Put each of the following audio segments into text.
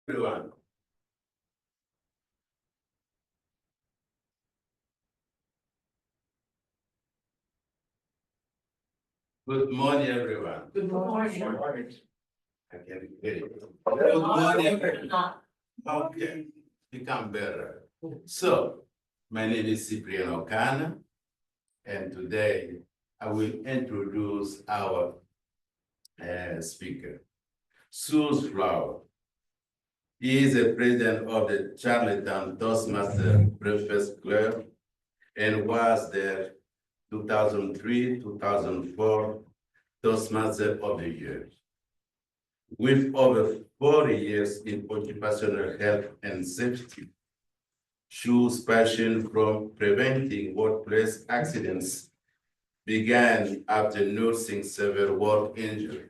Everyone. Good morning, everyone. Good morning. I can hear you. Good morning, everyone. Okay, become better. So, my name is Cyprian Okana, and today I will introduce our speaker, Sue Flower. He is the president of the Charlottetown Toastmasters Breakfast Club and was the 2003-2004 Toastmaster of the Year. With over 40 years in occupational health and safety, Shu's passion from preventing workplace accidents began after nursing severe work injury.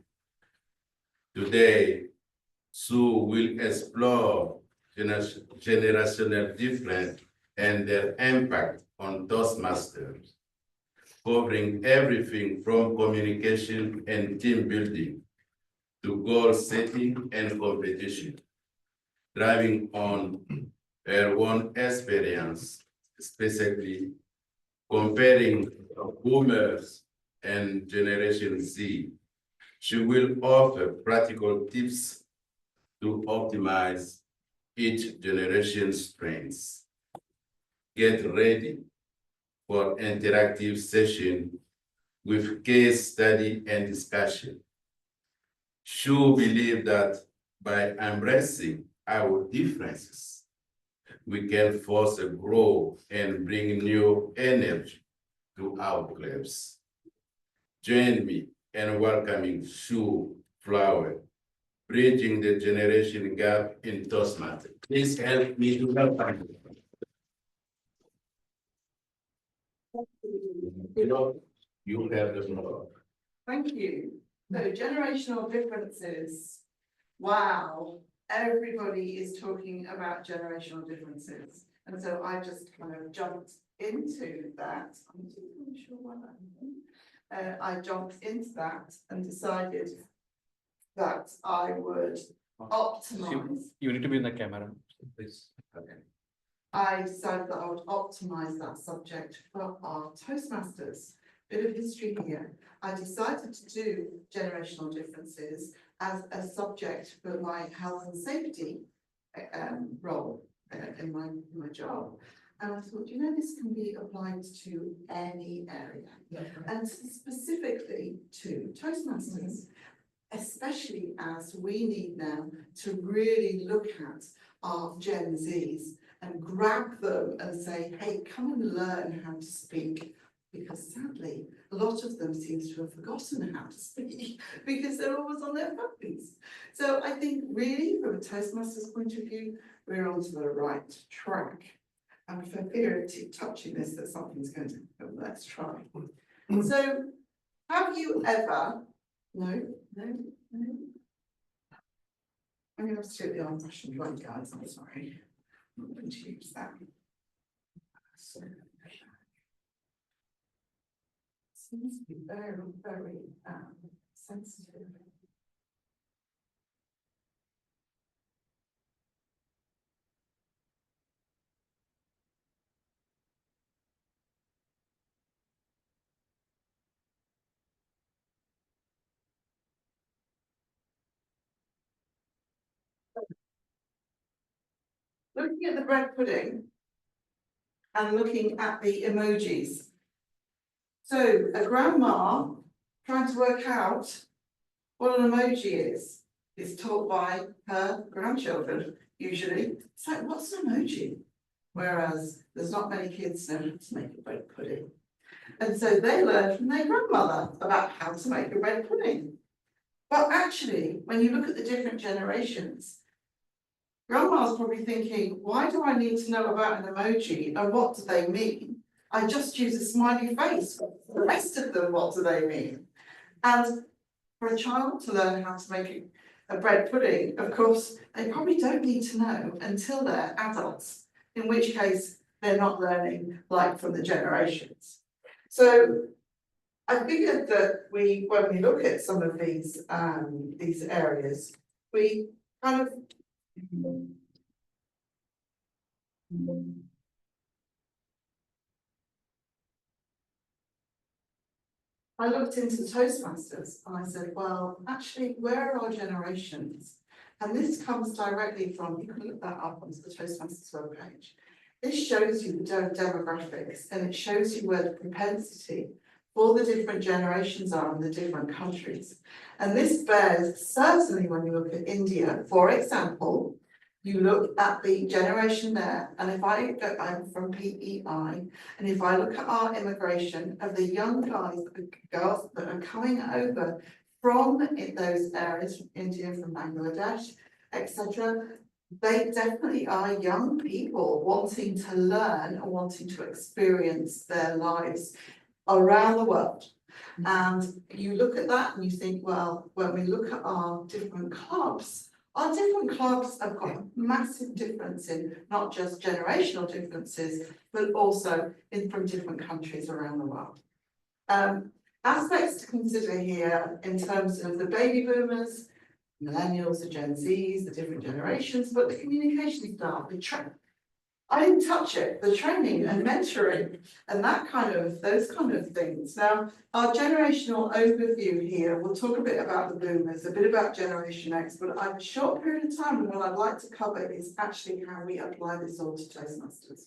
Today, Sue will explore generational difference and their impact on Toastmasters, covering everything from communication and team building to goal setting and competition, driving on her own experience, specifically comparing boomers and Generation Z. She will offer practical tips to optimize each generation's strengths. Get ready for interactive session with case study and discussion. Shu believes that by embracing our differences, we can foster growth and bring new energy to our clubs. Join me in welcoming Shu Flower, bridging the generation gap in Toastmasters. Please help me to welcome you. You have the floor. Thank you. So generational differences. Wow, everybody is talking about generational differences. And so I just kind of jumped into that. I'm not really sure what that I jumped into that and decided that I would optimize. You need to be in the camera, please. Okay. I decided that I would optimize that subject for our Toastmasters. Bit of history here. I decided to do generational differences as a subject for my health and safety role in my job. And I thought, you know, this can be applied to any area, and specifically to Toastmasters, especially as we need now to really look at our Gen Zs and grab them and say, hey, come and learn how to speak. Because sadly, a lot of them seem to have forgotten how to speak because they're always on their phones. So I think really from a Toastmasters point of view, we're onto the right track. And for fear of touching this, that something's going to happen, let's try. So have you ever, no. I'm going to absolutely old-fashioned right, guys, I'm sorry. I'm not going to use that. So, seems to be very, very sensitive. Looking at the bread pudding and looking at the emojis. So a grandma trying to work out what an emoji is taught by her grandchildren, usually. It's like, what's an emoji? Whereas there's not many kids know how to make a bread pudding. And so they learn from their grandmother about how to make a bread pudding. But actually, when you look at the different generations, grandma's probably thinking, why do I need to know about an emoji and what do they mean? I just use a smiley face. The rest of them, what do they mean? And for a child to learn how to make a bread pudding, of course, they probably don't need to know until they're adults, in which case they're not learning like from the generations. So I figured that when we look at some of these areas, we kind of. I looked into Toastmasters and I said, well, actually, where are our generations? And this comes directly from, you can look that up on the Toastmasters webpage. This shows you the demographics and it shows you where the propensity for the different generations are in the different countries. And this bears certainly when you look at India, for example, you look at the generation there, and if I'm from PEI, and if I look at our immigration of the young guys and girls that are coming over from those areas, from India, from Bangladesh, etc., they definitely are young people wanting to learn and wanting to experience their lives around the world. And you look at that and you think, well, when we look at our different clubs have got a massive difference in not just generational differences, but also from different countries around the world. Aspects to consider here in terms of the baby boomers, millennials, the Gen Zs, the different generations, but the communication style, I didn't touch it, the training and mentoring and those kind of things. Now, our generational overview here, we'll talk a bit about the boomers, a bit about Generation X, but I have a short period of time and what I'd like to cover is actually how we apply this all to Toastmasters.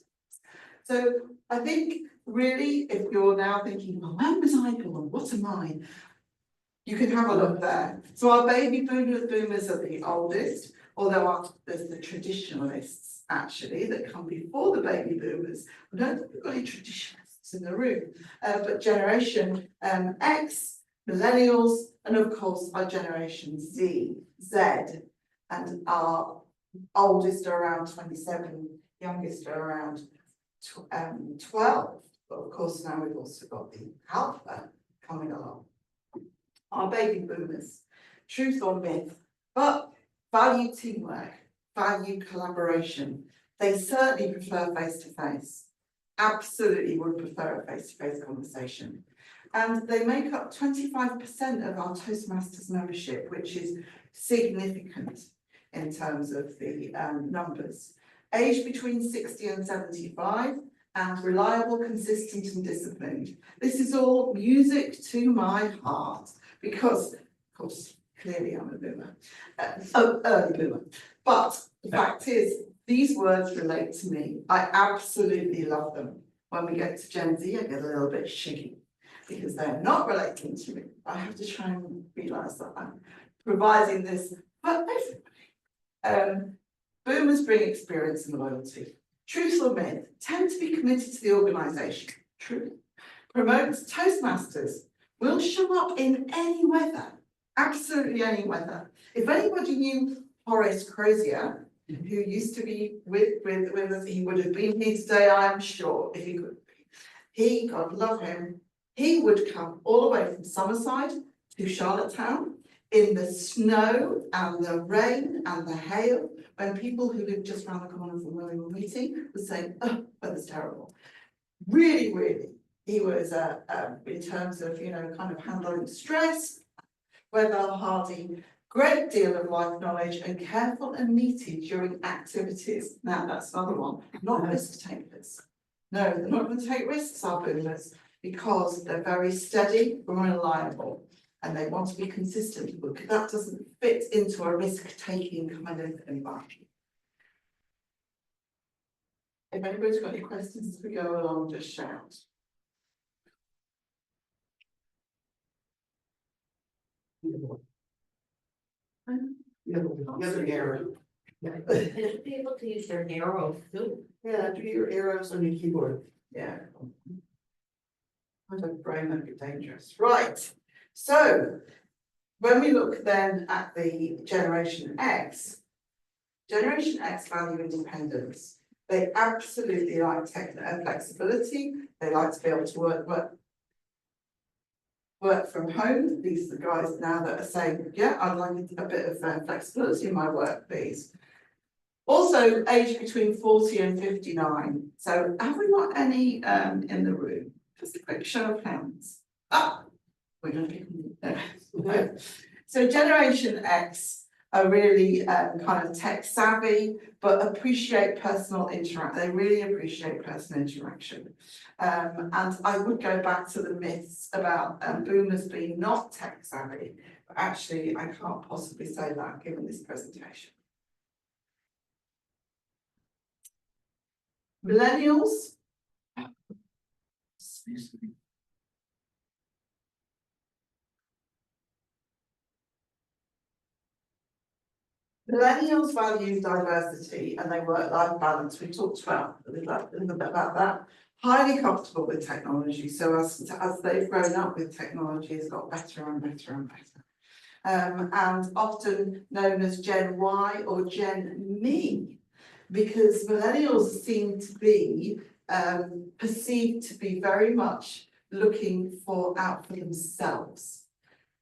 So I think really, if you're now thinking, well, when was I born? What am I? You can have a look there. So our baby boomers are the oldest, although there's the traditionalists actually that come before the baby boomers. I don't think we've got any traditionalists in the room, but Generation X, millennials, and of course our Generation Z, and our oldest are around 27, youngest are around 12. But of course now we've also got the alpha coming along. Our baby boomers, truth or myth, but value teamwork, value collaboration. They certainly prefer face-to-face, absolutely would prefer a face-to-face conversation. And they make up 25% of our Toastmasters membership, which is significant in terms of the numbers. Age between 60 and 75, and reliable, consistent and disciplined. This is all music to my heart because, of course, clearly I'm a boomer, early boomer. But the fact is, these words relate to me. I absolutely love them. When we get to Gen Z, I get a little bit shiggy because they're not relating to me. I have to try and realise that I'm providing this for everybody. Boomers bring experience and loyalty. Truth or myth, tend to be committed to the organisation. True. Promotes Toastmasters, will show up in any weather, absolutely any weather. If anybody knew Horace Crozier, who used to be with us, he would have been here today, I'm sure, if he could be. God love him, he would come all the way from Summerside to Charlottetown in the snow and the rain and the hail, when people who lived just around the corner from where we were meeting were saying, oh, weather's terrible. Really, really, he was, in terms of, kind of handling stress, weather hardy, great deal of life knowledge and careful and meaty during activities. Now, that's another one, not risk takers. No, they're not going to take risks, our boomers, because they're very steady, reliable. And they want to be consistent, but that doesn't fit into a risk-taking kind of environment. If anybody's got any questions as we go along, just shout. The other arrow. And be able to use their arrows too. Yeah, do your arrows on your keyboard. Yeah. I don't brain that be dangerous. Right. So, when we look then at the Generation X value independence. They absolutely like flexibility. They like to be able to work from home. These are the guys now that are saying, yeah, I'd like a bit of flexibility in my work, please. Also, age between 40 and 59. So, have we got any in the room? Just a quick show of hands. Ah, We're going to pick on. So Generation X are really kind of tech savvy, but appreciate personal interaction. They really appreciate personal interaction. And I would go back to the myths about boomers being not tech savvy, but actually I can't possibly say that given this presentation. Millennials. Excuse me. Millennials value diversity and they work-life balance. We talked about a little bit about that. Highly comfortable with technology. So as they've grown up with technology, it's got better and better and better. And often known as Gen Y or Gen Me, because millennials seem to be perceived to be very much looking out for themselves.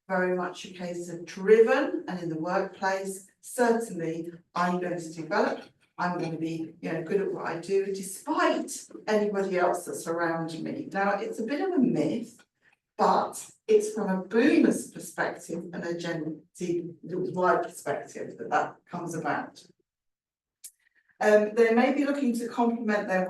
Very much a case of driven, and in the workplace, certainly I'm going to develop, I'm going to be, good at what I do, despite anybody else that's around me. Now, it's a bit of a myth, but it's from a boomer's perspective and a Gen Y perspective that comes about. They may be looking to complement their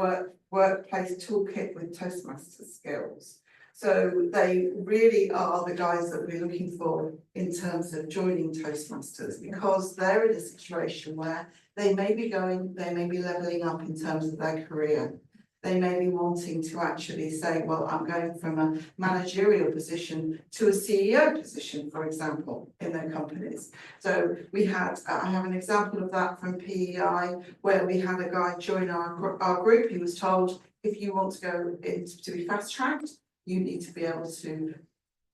workplace toolkit with Toastmasters skills. So they really are the guys that we're looking for in terms of joining Toastmasters, because they're in a situation where they may be leveling up in terms of their career. They may be wanting to actually say, well, I'm going from a managerial position to a CEO position, for example, in their companies. So I have an example of that from PEI, where we had a guy join our group. He was told, if you want to go to be fast tracked, you need to be able to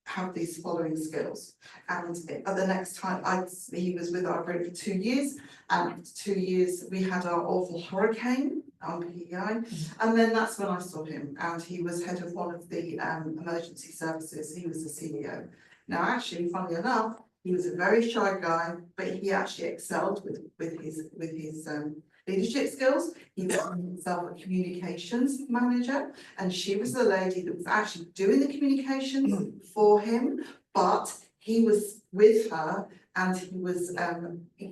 have these following skills. And at the next time, he was with our group for 2 years, and after 2 years, we had our awful hurricane on PEI, and then that's when I saw him, and he was head of one of the emergency services. He was the CEO. Now, actually, funnily enough, he was a very shy guy, but he actually excelled with his leadership skills. He got himself a communications manager, and she was the lady that was actually doing the communications for him, but he was with her and he was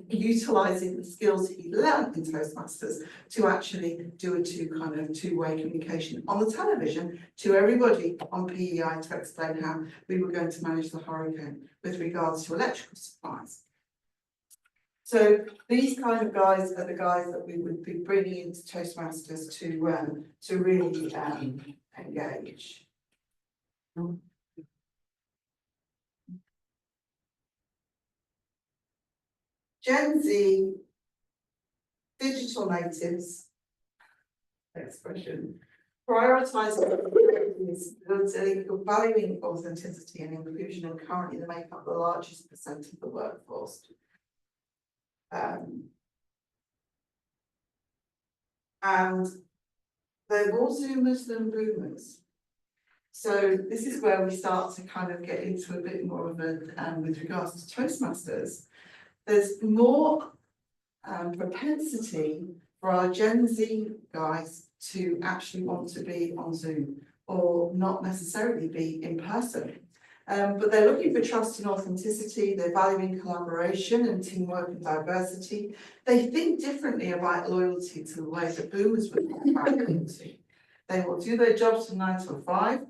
utilising the skills he learned in Toastmasters to actually do a two-way communication on the television to everybody on PEI to explain how we were going to manage the hurricane with regards to electrical supplies. So these kind of guys are the guys that we would be bringing into Toastmasters to really engage. Gen Z, digital natives, expression, prioritising valuing authenticity and inclusion, and currently they make up the largest percent of the workforce. And they're more Zoomers than Boomers. So this is where we start to kind of get into a bit more of a, with regards to Toastmasters, there's more propensity for our Gen Z guys to actually want to be on Zoom or not necessarily be in person. But they're looking for trust and authenticity, they're valuing collaboration and teamwork and diversity. They think differently about loyalty to the way that Boomers would think about loyalty. They will do their jobs from 9 till 5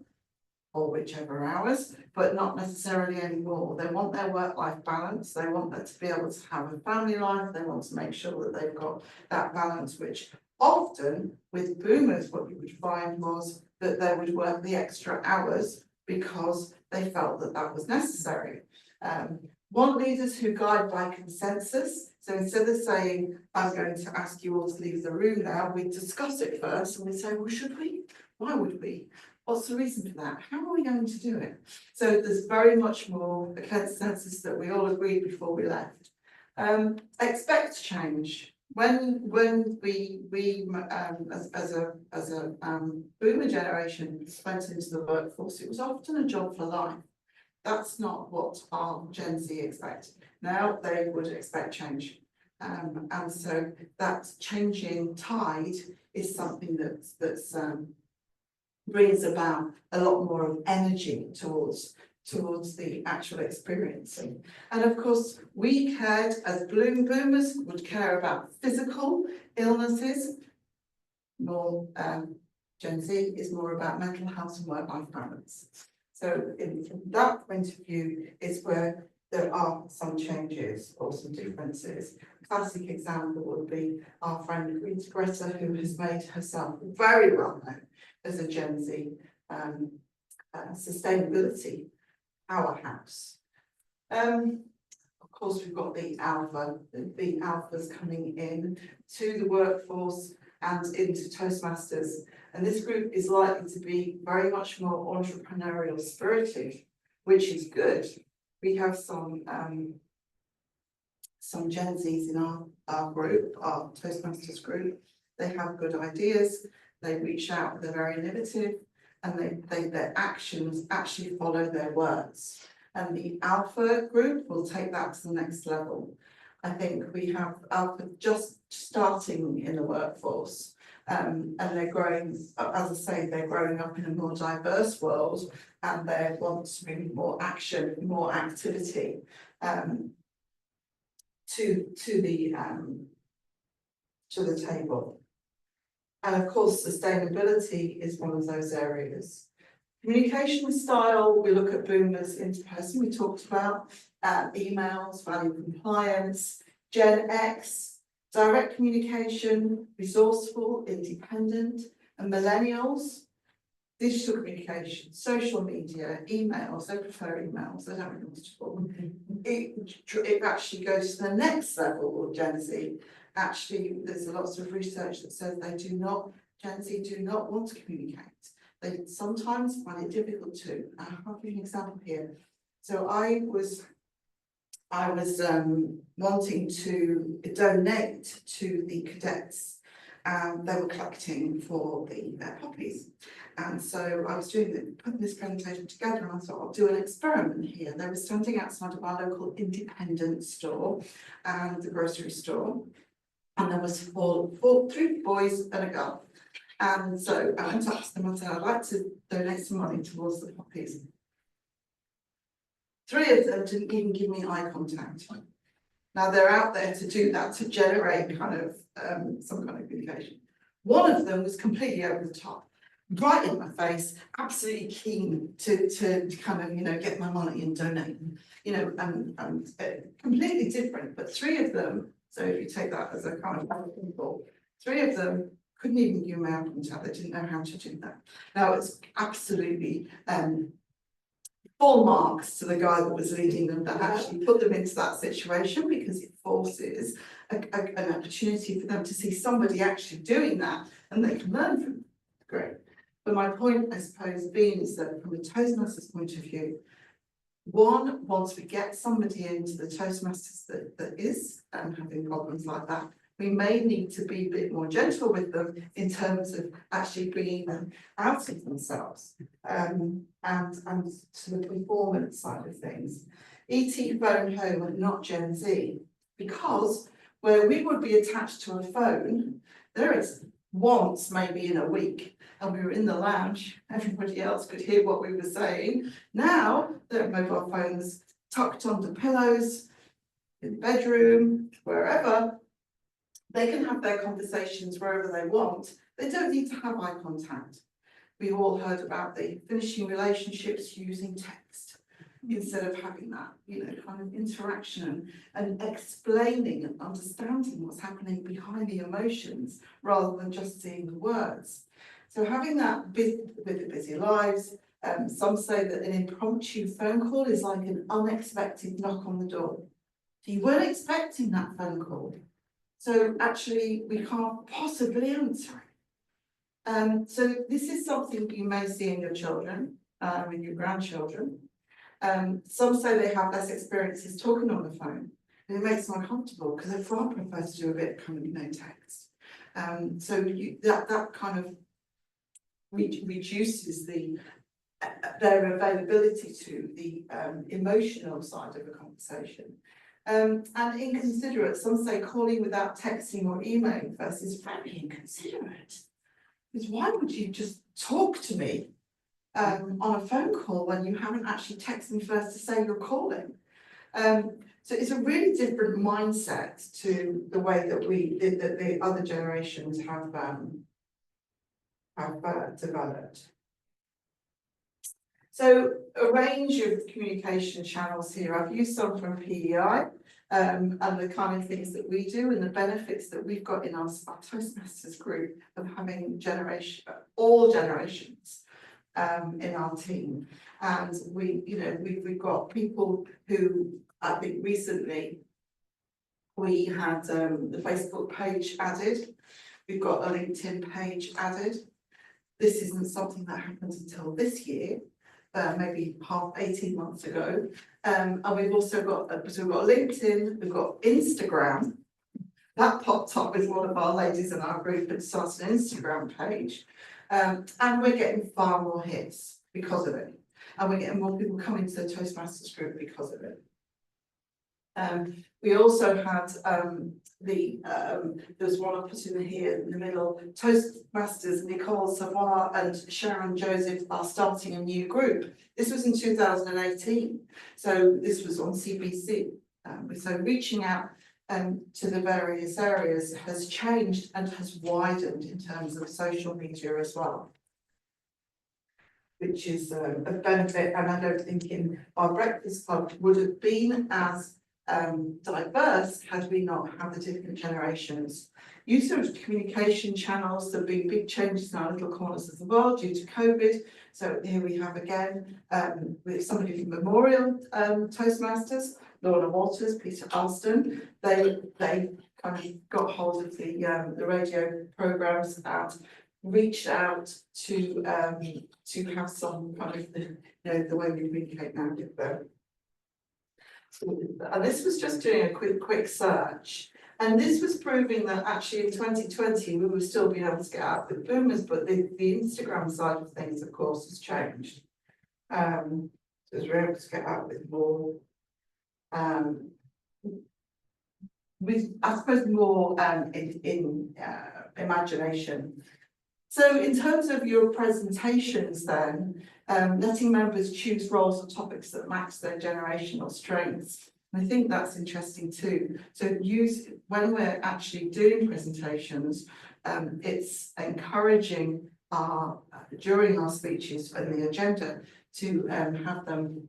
or whichever hours, but not necessarily anymore. They want their work-life balance, they want them to be able to have a family life, they want to make sure that they've got that balance, which often with Boomers what you would find was that they would work the extra hours because they felt that that was necessary. Want leaders who guide by consensus. So instead of saying, I'm going to ask you all to leave the room now, we discuss it first and we say, well, should we? Why would we? What's the reason for that? How are we going to do it? So there's very much more a consensus that we all agreed before we left. Expect change. When we as a Boomer generation went into the workforce, it was often a job for life. That's not what our Gen Z expect. Now they would expect change. And so that changing tide is something that's brings about a lot more of energy towards towards the actual experiencing. And of course, we cared, as boomers would care about physical illnesses. More Gen Z is more about mental health and work-life balance. So from that point of view is where there are some changes or some differences. Classic example would be our friend Greta, who has made herself very well known as a Gen Z sustainability powerhouse. Of course, we've got the alphas coming in to the workforce and into Toastmasters. And this group is likely to be very much more entrepreneurial spirited, which is good. We have some Gen Zs in our group, our Toastmasters group. They have good ideas, they reach out, they're very innovative, and their actions actually follow their words. And the alpha group will take that to the next level. I think we have alpha just starting in the workforce. And they're growing, as I say, they're growing up in a more diverse world, and they want to bring more action, more activity to the table. And of course, sustainability is one of those areas. Communication style, we look at boomers interperson, we talked about emails, value compliance, Gen X, direct communication, resourceful, independent, and millennials, digital communication, social media, emails, they prefer emails, they don't really want to talk. It actually goes to the next level of Gen Z. Actually, there's lots of research that says Gen Z do not want to communicate. They sometimes find it difficult to. I'll give you an example here. So I was wanting to donate to the cadets. They were collecting for the puppies. And so I was putting this presentation together, and I thought I'll do an experiment here. They were standing outside of our local independent store and the grocery store. And there was three boys and a girl. And so I went up to them and said, I'd like to donate some money towards the puppies. Three of them didn't even give me eye contact. Now they're out there to do that, to generate kind of some kind of communication. One of them was completely over the top, right in my face, absolutely keen to kind of, get my money and donate, and completely different. But three of them, so if you take that as a kind of people, three of them couldn't even give me eye contact. They didn't know how to do that. Now it's absolutely full marks to the guy that was leading them, that actually put them into that situation, because it forces an opportunity for them to see somebody actually doing that, and they can learn from it. Great. But my point, I suppose, being is that from a Toastmasters point of view, one, once we get somebody into the Toastmasters that is having problems like that, we may need to be a bit more gentle with them in terms of actually bringing them out of themselves and to the performance side of things. ET phone home and not Gen Z, because where we would be attached to a phone, there is once maybe in a week, and we were in the lounge, everybody else could hear what we were saying. Now there are mobile phones tucked under pillows, in the bedroom, wherever. They can have their conversations wherever they want. They don't need to have eye contact. We've all heard about the finishing relationships using text instead of having that, kind of interaction and explaining and understanding what's happening behind the emotions rather than just seeing the words. So having that with the busy lives, some say that an impromptu phone call is like an unexpected knock on the door. So you weren't expecting that phone call. So actually, we can't possibly answer it. So this is something you may see in your children, in your grandchildren. Some say they have less experiences talking on the phone, and it makes them uncomfortable because they far prefer to do a bit of kind of text. So that kind of reduces their availability to the emotional side of a conversation. And inconsiderate, some say calling without texting or emailing first is very inconsiderate. Because why would you just talk to me on a phone call when you haven't actually texted me first to say you're calling. So it's a really different mindset to the way that the other generations have developed. So a range of communication channels here. I've used some from PEI, and the kind of things that we do and the benefits that we've got in our Toastmasters group of having all generations in our team. And we've got people who, I think recently we had the Facebook page added. We've got a LinkedIn page added. This isn't something that happened until this year, maybe 18 months ago. And we've also got, so we've got LinkedIn, we've got Instagram. That popped up with one of our ladies in our group and started an Instagram page. And we're getting far more hits because of it. And we're getting more people coming to the Toastmasters group because of it. We also had there's one I put in here in the middle. Toastmasters Nicole Savoy and Sharon Joseph are starting a new group. This was in 2018, so this was on CBC. So reaching out to the various areas has changed and has widened in terms of social media as well, which is a benefit. And I don't think in our breakfast club would have been as diverse had we not had the different generations. Use of communication channels. There have been big changes in our little corners of the world due to COVID. So here we have again with somebody from Memorial Toastmasters, Lorna Walters, Peter Alston. They kind of got hold of the radio programmes and reached out to have some kind of the way we communicate now with them. And this was just doing a quick search, and this was proving that actually in 2020 we would still be able to get out with boomers, but the Instagram side of things, of course, has changed. So we're able to get out with more, with I suppose more in imagination. So in terms of your presentations then, letting members choose roles or topics that match their generational strengths. And I think that's interesting too. So when we're actually doing presentations, it's encouraging during our speeches and the agenda to have them,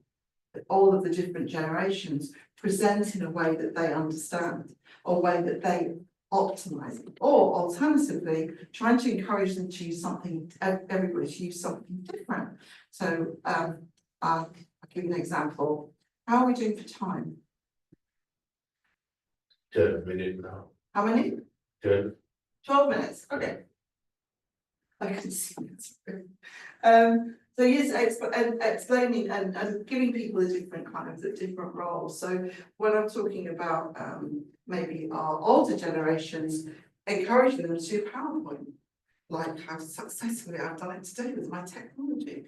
all of the different generations, present in a way that they understand, or way that they optimize it, or alternatively trying to encourage them to use something, everybody to use something different. So I'll give you an example. How are we doing for time? 10 minutes now. How many? 10. 12 minutes, okay. I can see that. So yes, explaining and giving people a different kind of different roles. So when I'm talking about maybe our older generations, encouraging them to do PowerPoint, like how successfully I've done it today with my technology.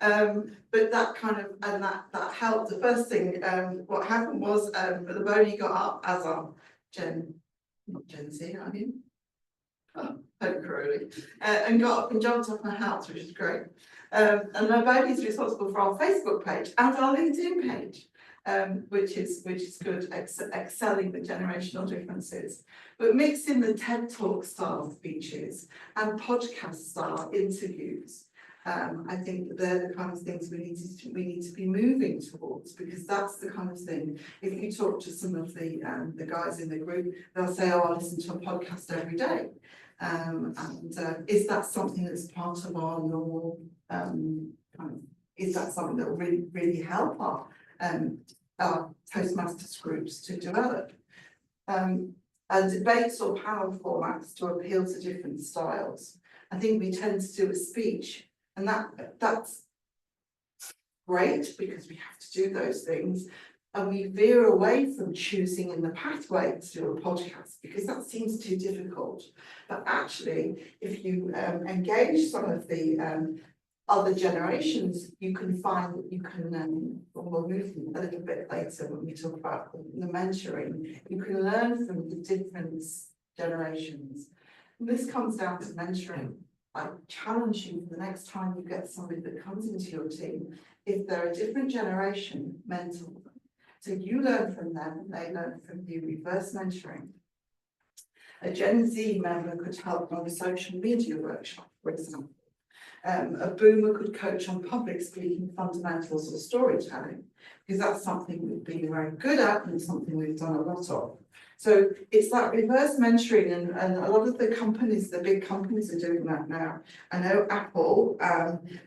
But that kind of, and that helped. The first thing, what happened was the Boney got up as our not Gen Z, I mean, Crowley, and got up and jumped off my house, which is great. And Boney's responsible for our Facebook page and our LinkedIn page, which is good, excelling the generational differences. But mixing the TED Talk style speeches and podcast style interviews, I think they're the kind of things we need to be moving towards, because that's the kind of thing. If you talk to some of the guys in the group, they'll say, "Oh, I listen to a podcast every day." Is that something that's part of our normal? Is that something that will really help our Toastmasters groups to develop? And debates or panel formats to appeal to different styles. I think we tend to do a speech, and that's great because we have to do those things. And we veer away from choosing in the pathway to do a podcast because that seems too difficult. But actually, if you engage some of the other generations, you can find that you can, we'll move a little bit later when we talk about the mentoring, you can learn from the different generations. And this comes down to mentoring. I challenge you for the next time you get somebody that comes into your team, if they're a different generation, mentor them. So you learn from them, they learn from you, reverse mentoring. A Gen Z member could help on a social media workshop, for example. A boomer could coach on public speaking fundamentals or storytelling, because that's something we've been very good at and something we've done a lot of. So it's that reverse mentoring, and a lot of the companies, the big companies are doing that now. I know Apple and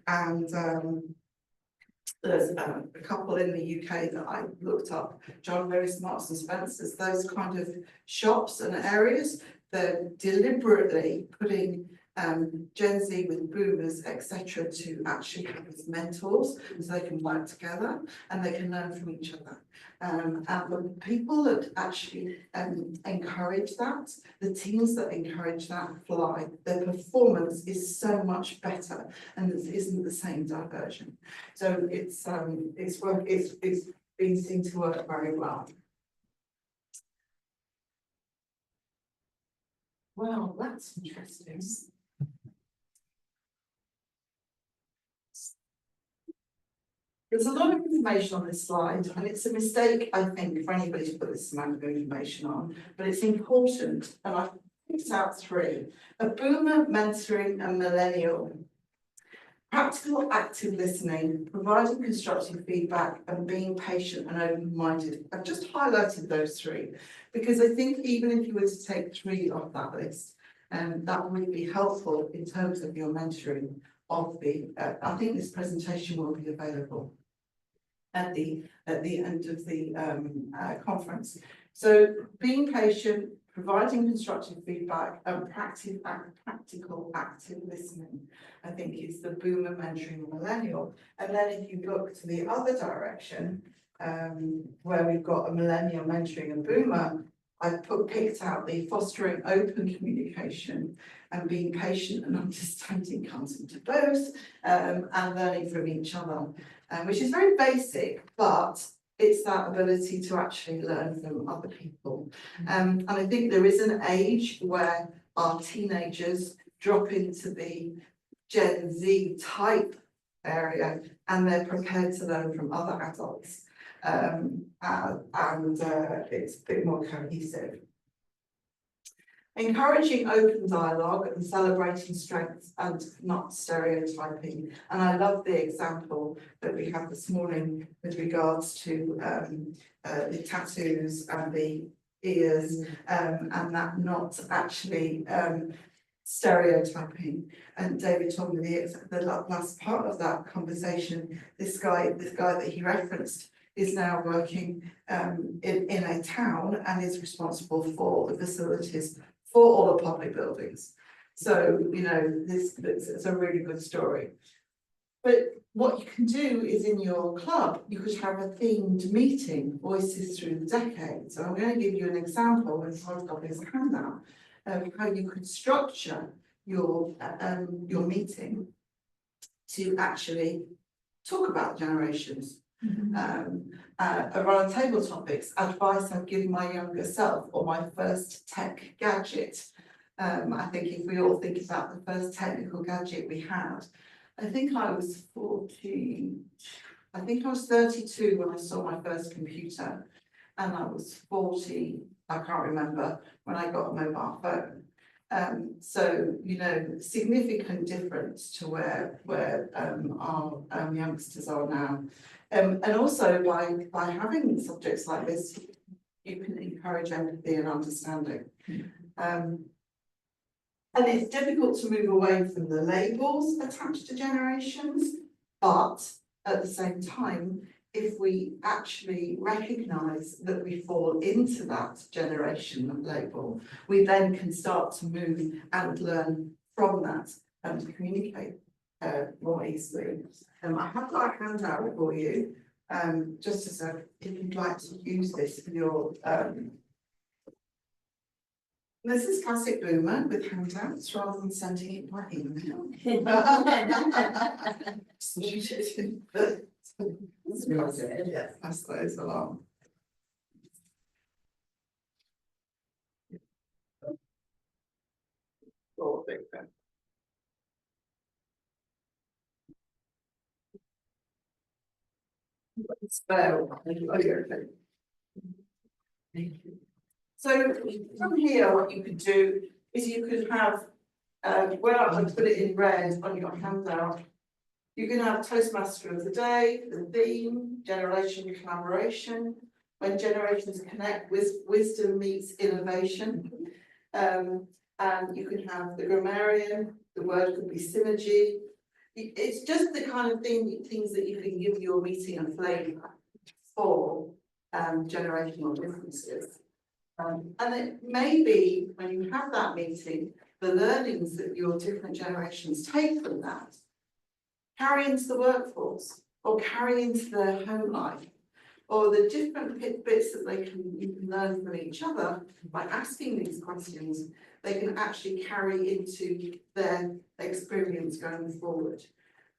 there's a couple in the UK that I looked up, John Lewis, Marks and Spencer's, those kind of shops and areas, they're deliberately putting Gen Z with boomers, etc., to actually have as mentors, so they can work together and they can learn from each other. And the people that actually encourage that, the teams that encourage that fly, their performance is so much better, and it isn't the same diversion. So it's been seen to work very well. Well, that's interesting. There's a lot of information on this slide, and it's a mistake, I think, for anybody to put this amount of information on, but it's important, and I've picked out three: a boomer, mentoring, and millennial. Practical active listening, providing constructive feedback, and being patient and open-minded. I've just highlighted those three, because I think even if you were to take three off that list, that would be helpful in terms of your mentoring of the, I think this presentation will be available at the end of the conference. So being patient, providing constructive feedback, and practical active listening, I think is the boomer, mentoring, and millennial. And then if you look to the other direction, where we've got a millennial mentoring and boomer, I've picked out the fostering open communication and being patient and understanding comes into both, and learning from each other, which is very basic, but it's that ability to actually learn from other people. And I think there is an age where our teenagers drop into the Gen Z type area and they're prepared to learn from other adults. And it's a bit more cohesive. Encouraging open dialogue and celebrating strengths and not stereotyping. And I love the example that we had this morning with regards to the tattoos and the ears, and that not actually stereotyping. And David told me the last part of that conversation, this guy that he referenced is now working in a town and is responsible for the facilities for all the public buildings. So, you know, this is a really good story. But what you can do is in your club, you could have a themed meeting, Voices Through the Decades. So I'm going to give you an example, and I've got this handout, of how you could structure your meeting to actually talk about generations. Around table topics, advice I've given my younger self, or my first tech gadget. I think if we all think about the first technical gadget we had, I think I was 14, I think I was 32 when I saw my first computer, and I was 40, I can't remember, when I got a mobile phone. So, you know, significant difference to where our youngsters are now. And also by having subjects like this, you can encourage empathy and understanding. And it's difficult to move away from the labels attached to generations, but at the same time, if we actually recognise that we fall into that generation label, we then can start to move and learn from that and communicate more easily. I have got a handout for you, just as if you'd like to use this for your this is classic boomer with handouts rather than sending it by email. Yeah, pass those along. So, so from here, what you could do is you could have, where I put it in red on your handout, you can have Toastmaster of the Day, the theme, generation collaboration, when generations connect, wisdom meets innovation. And you can have the grammarian, the word could be synergy. It's just the kind of things that you can give your meeting a flavour for generational differences. And it may be when you have that meeting, the learnings that your different generations take from that carry into the workforce or carry into their home life, or the different bits that you can learn from each other by asking these questions, they can actually carry into their experience going forward.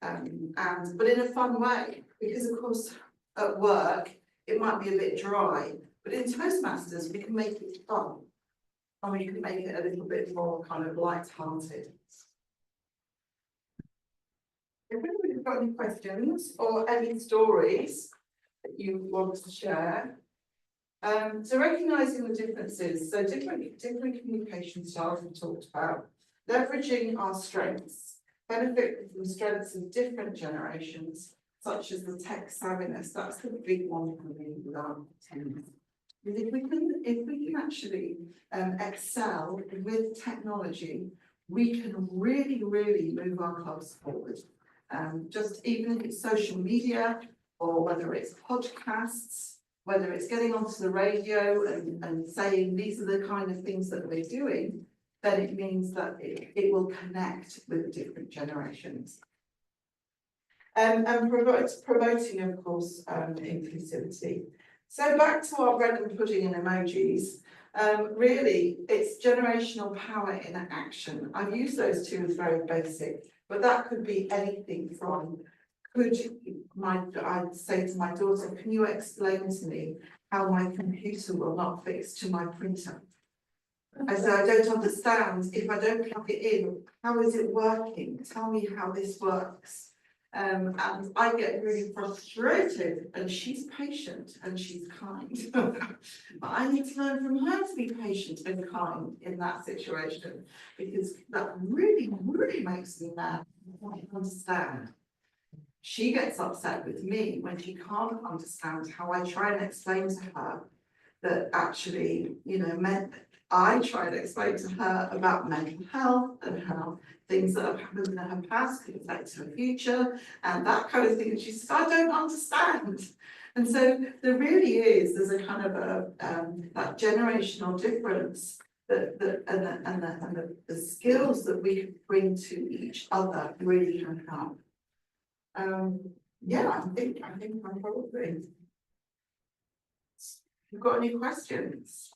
But in a fun way, because of course at work it might be a bit dry, but in Toastmasters we can make it fun. I mean, you can make it a little bit more kind of light-hearted. If anybody's got any questions or any stories that you want to share, so recognising the differences, so different communication styles we talked about, leveraging our strengths, benefit from the strengths of different generations, such as the tech savviness. That's the big one for me with our teams. If we can actually excel with technology, we can really move our clubs forward. Just even if it's social media, or whether it's podcasts, whether it's getting onto the radio and saying these are the kind of things that we're doing, then it means that it will connect with different generations. And promoting, of course, inclusivity. So back to our bread and pudding and emojis. Really, it's generational power in action. I've used those two as very basic, but that could be anything from, I'd say to my daughter, can you explain to me how my computer will not fix to my printer? I said, I don't understand. If I don't plug it in, how is it working? Tell me how this works. And I get really frustrated, and she's patient and she's kind. But I need to learn from her to be patient and kind in that situation, because that really makes me mad. I don't understand. She gets upset with me when she can't understand how I try and explain to her that actually, I try to explain to her about mental health and how things that have happened in her past can affect her future and that kind of thing. And she says, I don't understand. And so there really is, there's a kind of that generational difference and the skills that we can bring to each other really can help. Yeah, I think I'm probably. You've got any questions?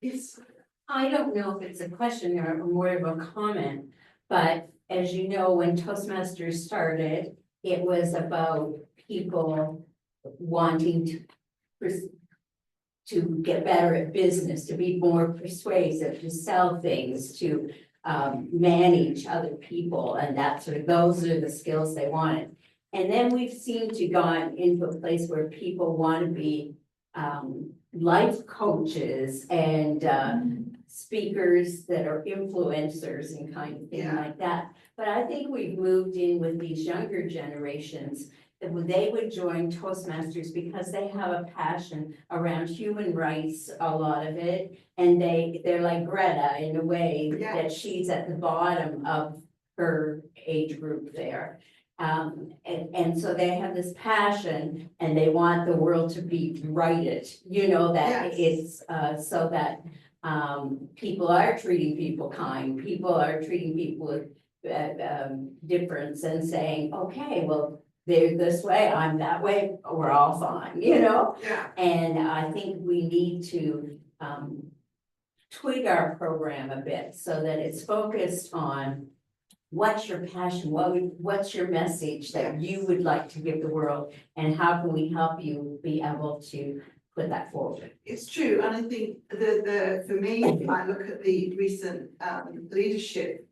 Yes. I don't know if it's a question or more of a comment, but as you know, when Toastmasters started, it was about people wanting to get better at business, to be more persuasive, to sell things, to manage other people, and that sort of, those are the skills they wanted. And then we've seemed to gone into a place where people want to be life coaches and speakers that are influencers and kind of thing like that. But I think we've moved in with these younger generations that they would join Toastmasters because they have a passion around human rights, a lot of it, and they're like Greta in a way that she's at the bottom of her age group there. And so they have this passion and they want the world to be righted, that it's so that people are treating people kind, people are treating people with difference and saying, okay, well, they're this way, I'm that way, we're all fine, Yeah. And I think we need to tweak our program a bit so that it's focused on what's your passion, what's your message that you would like to give the world, and how can we help you be able to put that forward? It's true, and I think for me, I look at the recent leadership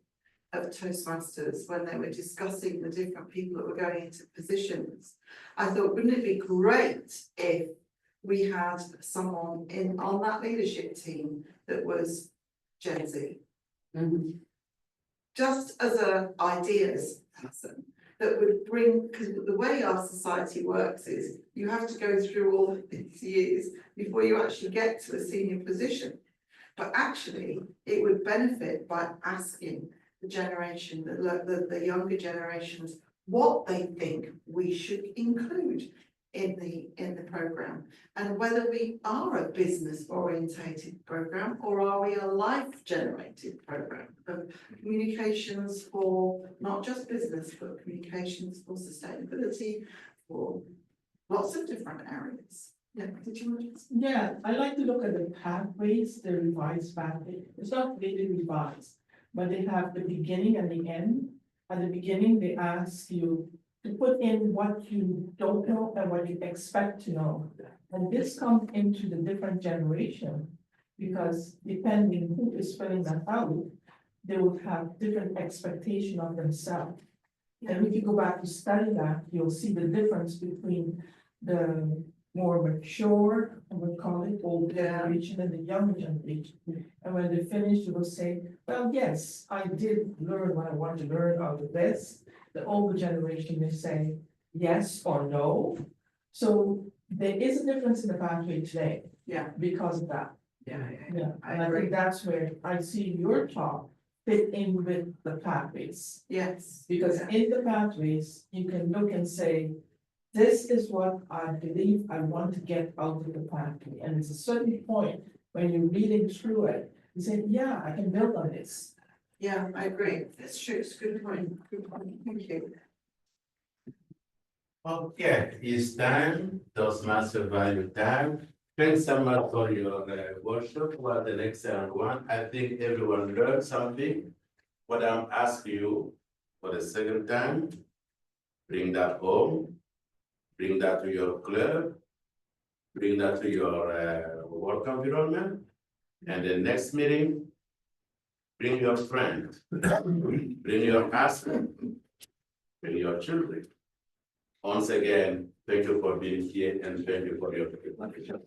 of Toastmasters when they were discussing the different people that were going into positions. I thought, wouldn't it be great if we had someone on that leadership team that was Gen Z? Mhm. Just as a ideas person that would bring, because the way our society works is you have to go through all of these years before you actually get to a senior position. But actually, it would benefit by asking the generation, the younger generations, what they think we should include in the programme, and whether we are a business orientated programme or are we a life generated programme of communications for not just business, but communications for sustainability, for lots of different areas. Yeah, did you want to? Yeah, I like to look at the pathways, the revised pathway. It's not really revised, but they have the beginning and the end. At the beginning, they ask you to put in what you don't know and what you expect to know. And this comes into the different generation, because depending who is filling that out, they will have different expectation of themselves. And if you go back to study that, you'll see the difference between the more mature, I would call it, old generation and the younger generation. And when they finish, they will say, well, yes, I did learn what I wanted to learn out of this. The older generation may say yes or no. So there is a difference in the pathway today. Yeah. Because of that. Yeah, Yeah, I and I agree. think that's where I see your talk fit in with the pathways. Yes. Because Yeah. in the pathways, you can look and say, this is what I believe I want to get out of the pathway. And it's a certain point when you're reading through it, you say, yeah, I can build on this. Yeah, I agree. That's true. It's a good point. Good point. Thank you. Okay, it's time, Toastmaster value time. Thanks so much for your workshop. Well, the next one, I think everyone learned something. What I'm asking you for the second time, bring that home, bring that to your club, bring that to your work environment. And the next meeting, bring your friend, bring your husband, bring your children. Once again, thank you for being here and thank you for your participation.